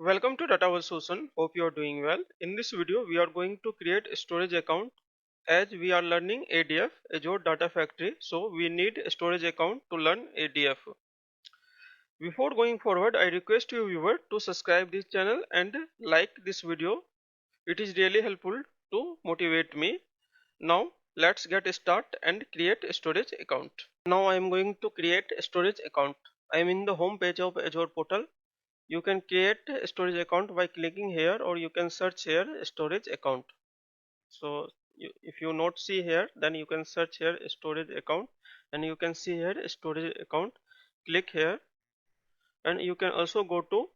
Welcome to Data Solution. Hope you are doing well. In this video, we are going to create a storage account as we are learning ADF, Azure Data Factory. So we need a storage account to learn ADF. Before going forward, I request you viewer to subscribe this channel and like this video. It is really helpful to motivate me. Now let's get started and create a storage account. Now I am going to create a storage account. I am in the home page of Azure portal. You can create a storage account by clicking here, or you can search here storage account. So if you not see here, then you can search here storage account and you can see here storage account. Click here and you can also go to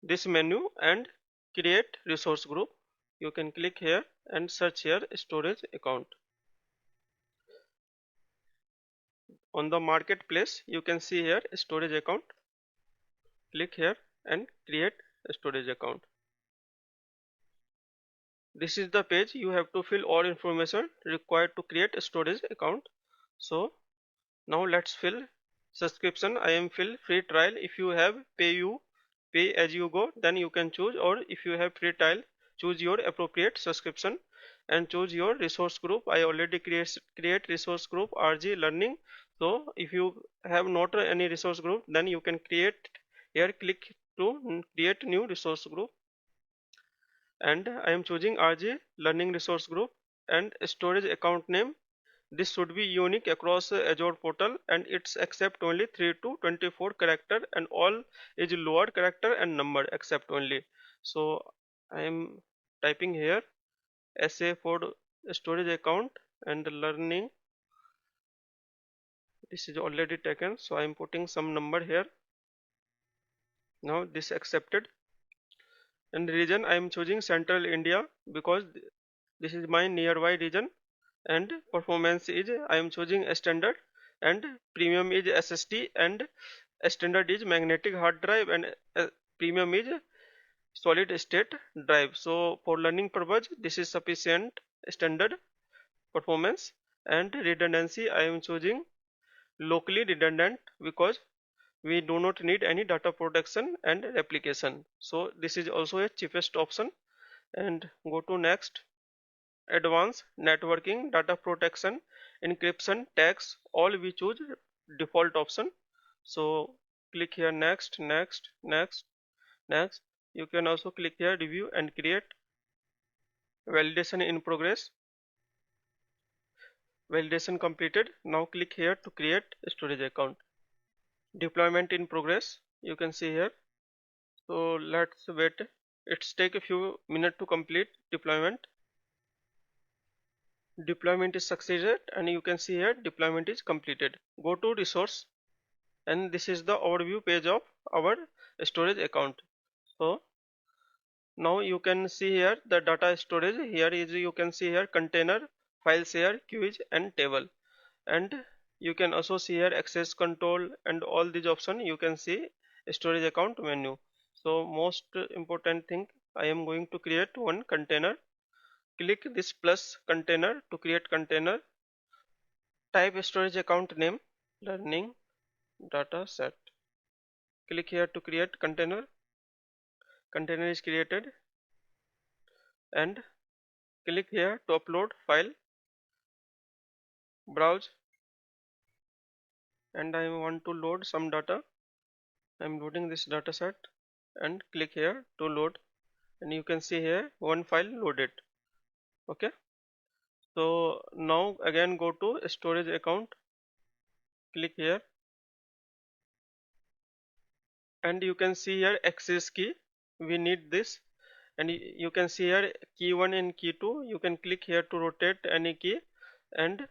this menu and create resource group. You can click here and search here storage account. On the marketplace, you can see here storage account. Click here and create a storage account. This is the page. You have to fill all information required to create a storage account. So now let's fill subscription. I am fill free trial. If you have pay as you go, then you can choose, or if you have free trial, choose your appropriate subscription and choose your resource group. I already create resource group RG learning. So if you have not any resource group, then you can create here. Click to create new resource group and I am choosing RG learning resource group and storage account name. This should be unique across Azure portal and it's accept only 3 to 24 character and all is lower character and number accept only. So I am typing here SA for storage account and learning. This is already taken, so I am putting some number here. Now this accepted. And region I am choosing Central India because this is my nearby region, and performance is I am choosing a standard, and premium is SSD, and standard is magnetic hard drive, and premium is solid state drive. So for learning purpose this is sufficient standard performance. And redundancy I am choosing locally redundant because we do not need any data protection and replication. So this is also a cheapest option. And go to next. Advanced networking, data protection, encryption, tags, all we choose default option. So click here next, next, next, next. You can also click here review and create. Validation in progress. Validation completed. Now click here to create a storage account. Deployment in progress. You can see here. So let's wait. It's take a few minutes to complete deployment. Deployment is succeeded and you can see here deployment is completed. Go to resource and this is the overview page of our storage account. So now you can see here the data storage. Here is you can see here container, file share, queues and table, and you can also see here access control and all these options. You can see storage account menu. So most important thing, I am going to create one container. Click this plus container to create container. Type storage account name learning data set. Click here to create container. Container is created and click here to upload file. Browse and I want to load some data. I am loading this data set and click here to load, and you can see here one file loaded. Okay, so now again go to storage account. Click here and you can see here access key. We need this, and you can see here key 1 and key 2. You can click here to rotate any key, and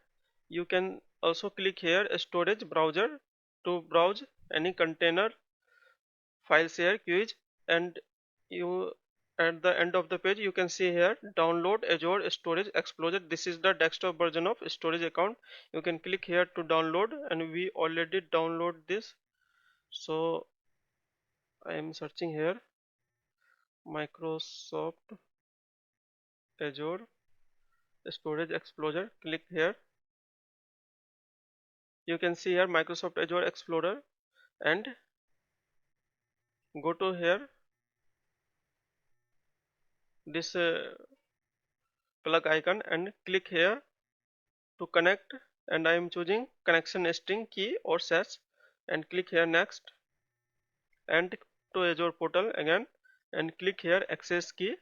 you can also click here storage browser to browse any container, file share, queues, and you at the end of the page you can see here download Azure Storage Explorer. This is the desktop version of storage account. You can click here to download, and we already download this. So I am searching here Microsoft Azure Storage Explorer. Click here. You can see here Microsoft Azure Explorer and go to here this plug icon and click here to connect, and I am choosing connection string key or sash and click here next, and to Azure portal again and click here access key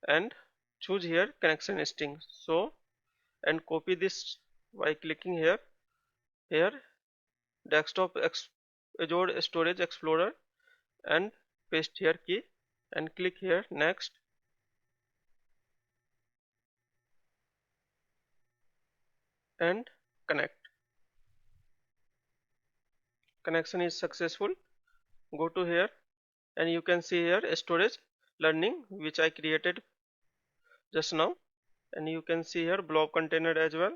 and choose here connection string. So and copy this by clicking here desktop Azure Storage Explorer and paste here key and click here next and connect. Connection is successful. Go to here and you can see here storage learning which I created just now, and you can see here blob container as well,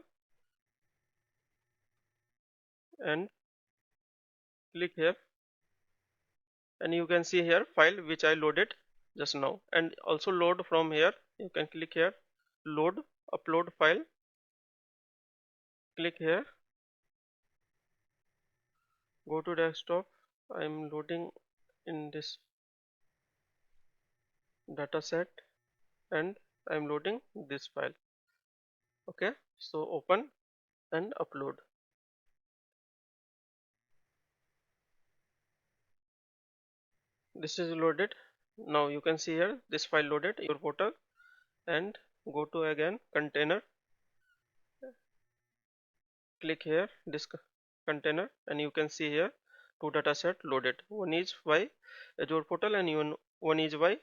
and click here and you can see here file which I loaded just now, and also load from here. You can click here load upload file, click here, go to desktop. I am loading in this data set and I am loading this file. Okay, so open and upload. This is loaded. Now you can see here this file loaded your portal, and go to again container, click here this container, and you can see here two dataset loaded. One is by Azure portal and one is by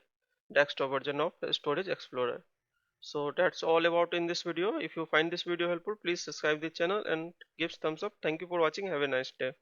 desktop version of Storage Explorer. So that's all about in this video. If you find this video helpful, please subscribe the channel and give thumbs up. Thank you for watching. Have a nice day.